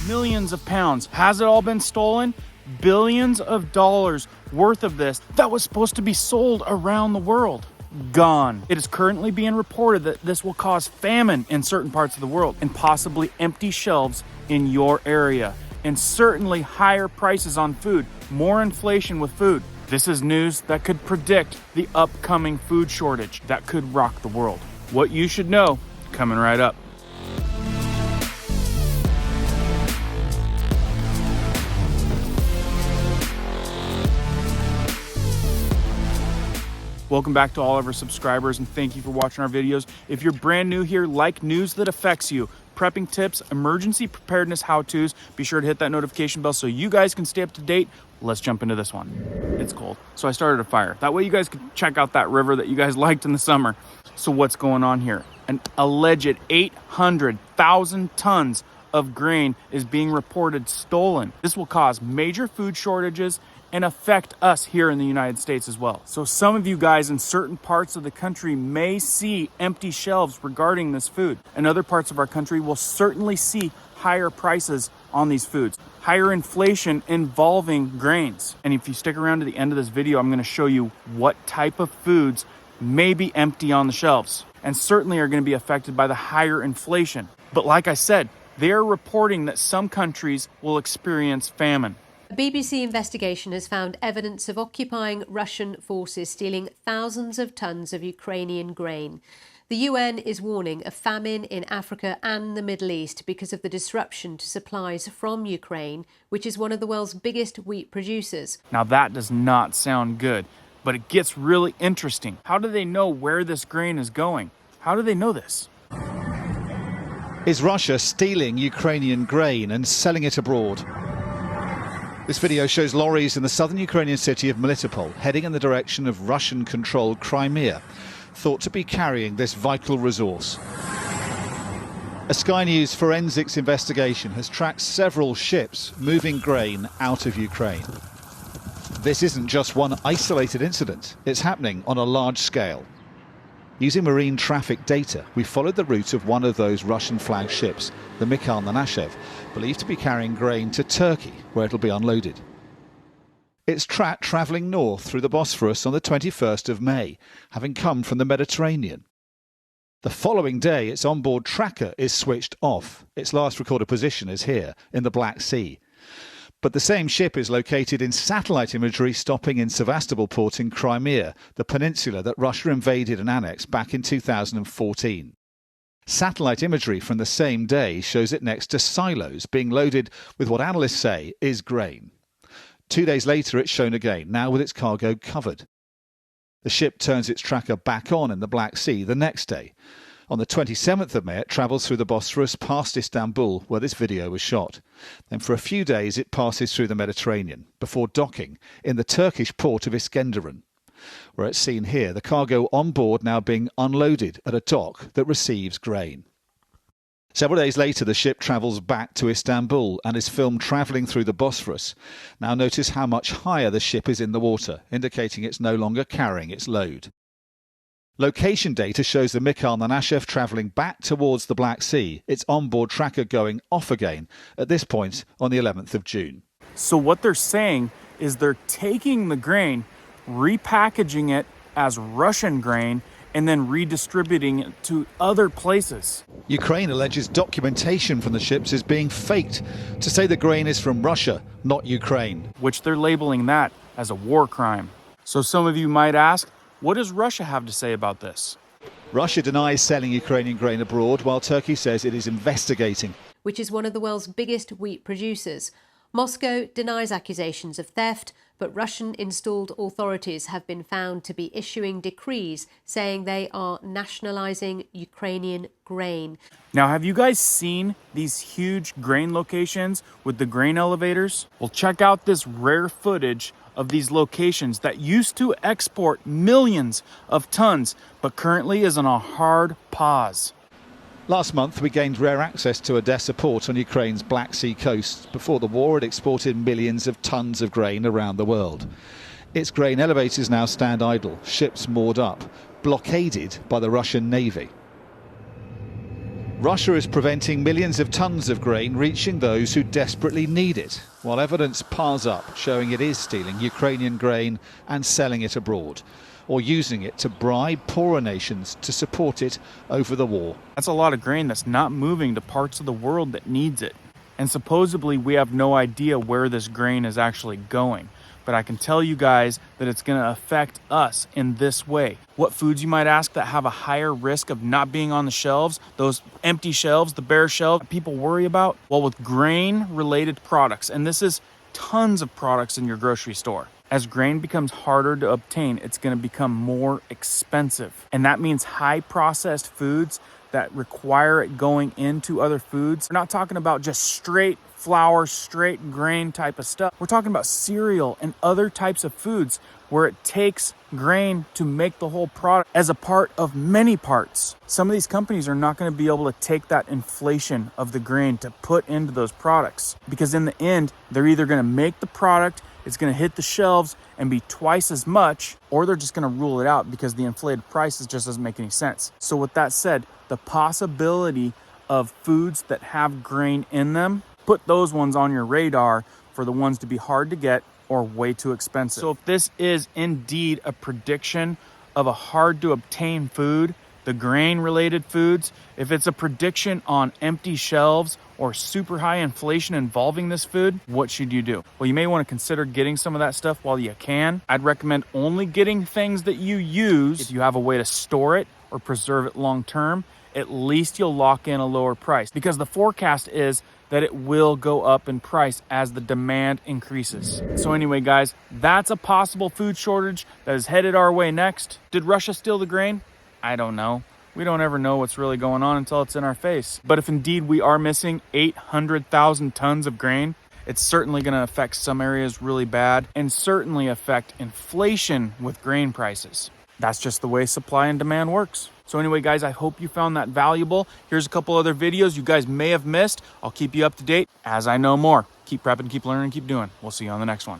millions of pounds. Has it all been stolen? Billions of dollars worth of this that was supposed to be sold around the world. Gone. It is currently being reported that this will cause famine in certain parts of the world and possibly empty shelves in your area, and certainly higher prices on food, more inflation with food. This is news that could predict the upcoming food shortage that could rock the world. What you should know, coming right up. Welcome back to all of our subscribers, and thank you for watching our videos. If you're brand new here, like news that affects you, prepping tips, emergency preparedness how-tos, be sure to hit that notification bell so you guys can stay up to date. Let's jump into this one. It's cold, so I started a fire. That way you guys can check out that river that you guys liked in the summer. So what's going on here? An alleged 800,000 tons of grain is being reported stolen. This will cause major food shortages and affect us here in the United States as well. So some of you guys in certain parts of the country may see empty shelves regarding this food, and other parts of our country will certainly see higher prices on these foods, higher inflation involving grains. And if you stick around to the end of this video, I'm going to show you what type of foods may be empty on the shelves and certainly are going to be affected by the higher inflation. But like I said, they are reporting that some countries will experience famine. A BBC investigation has found evidence of occupying Russian forces stealing thousands of tons of Ukrainian grain. The UN is warning of famine in Africa and the Middle East because of the disruption to supplies from Ukraine, which is one of the world's biggest wheat producers. Now that does not sound good, but it gets really interesting. How do they know where this grain is going? How do they know this? Is Russia stealing Ukrainian grain and selling it abroad? This video shows lorries in the southern Ukrainian city of Melitopol heading in the direction of Russian-controlled Crimea, thought to be carrying this vital resource. A Sky News forensics investigation has tracked several ships moving grain out of Ukraine. This isn't just one isolated incident, it's happening on a large scale. Using marine traffic data, we followed the route of one of those Russian-flagged ships, the Mikhail Nanashev, believed to be carrying grain to Turkey, where it'll be unloaded. It's travelling north through the Bosphorus on the 21st of May, having come from the Mediterranean. The following day, its onboard tracker is switched off. Its last recorded position is here, in the Black Sea. But the same ship is located in satellite imagery stopping in Sevastopol port in Crimea, the peninsula that Russia invaded and annexed back in 2014. Satellite imagery from the same day shows it next to silos being loaded with what analysts say is grain. 2 days later it's shown again, now with its cargo covered. The ship turns its tracker back on in the Black Sea the next day. On the 27th of May, it travels through the Bosphorus past Istanbul, where this video was shot. Then for a few days, it passes through the Mediterranean, before docking in the Turkish port of Iskenderun, where it's seen here, the cargo on board now being unloaded at a dock that receives grain. Several days later, the ship travels back to Istanbul and is filmed travelling through the Bosphorus. Now notice how much higher the ship is in the water, indicating it's no longer carrying its load. Location data shows the Mikhail Nanashev travelling back towards the Black Sea, its onboard tracker going off again, at this point on the 11th of June. So what they're saying is they're taking the grain, repackaging it as Russian grain, and then redistributing it to other places. Ukraine alleges documentation from the ships is being faked to say the grain is from Russia, not Ukraine. Which they're labeling that as a war crime. So some of you might ask, what does Russia have to say about this? Russia denies selling Ukrainian grain abroad, while Turkey says it is investigating. Which is one of the world's biggest wheat producers. Moscow denies accusations of theft, but Russian-installed authorities have been found to be issuing decrees saying they are nationalising Ukrainian grain. Now, have you guys seen these huge grain locations with the grain elevators? Well, check out this rare footage of these locations that used to export millions of tons, but currently is on a hard pause. Last month, we gained rare access to Odessa port on Ukraine's Black Sea coast. Before the war, it exported millions of tons of grain around the world. Its grain elevators now stand idle, ships moored up, blockaded by the Russian Navy. Russia is preventing millions of tons of grain reaching those who desperately need it, while evidence piles up showing it is stealing Ukrainian grain and selling it abroad, or using it to bribe poorer nations to support it over the war. That's a lot of grain that's not moving to parts of the world that needs it. And supposedly we have no idea where this grain is actually going. But I can tell you guys that it's going to affect us in this way. What foods, you might ask, that have a higher risk of not being on the shelves, those empty shelves, the bare shelves people worry about? Well, with grain-related products, and this is tons of products in your grocery store. As grain becomes harder to obtain, it's going to become more expensive. And that means high processed foods that require it going into other foods. We're not talking about just straight flour, straight grain type of stuff. We're talking about cereal and other types of foods where it takes grain to make the whole product as a part of many parts. Some of these companies are not going to be able to take that inflation of the grain to put into those products, because in the end, they're either going to make the product, it's going to hit the shelves and be twice as much, or they're just going to rule it out because the inflated prices just doesn't make any sense. So with that said, the possibility of foods that have grain in them, put those ones on your radar for the ones to be hard to get or way too expensive. So if this is indeed a prediction of a hard to obtain food, the grain related foods, if it's a prediction on empty shelves or super high inflation involving this food, what should you do? Well, you may want to consider getting some of that stuff while you can. I'd recommend only getting things that you use. If you have a way to store it or preserve it long term, at least you'll lock in a lower price, because the forecast is that it will go up in price as the demand increases. So anyway, guys, that's a possible food shortage that is headed our way next. Did Russia steal the grain? I don't know. We don't ever know what's really going on until it's in our face. But if indeed we are missing 800,000 tons of grain, it's certainly going to affect some areas really bad, and certainly affect inflation with grain prices. That's just the way supply and demand works. So anyway, guys, I hope you found that valuable. Here's a couple other videos you guys may have missed. I'll keep you up to date as I know more. Keep prepping, keep learning, keep doing. We'll see you on the next one.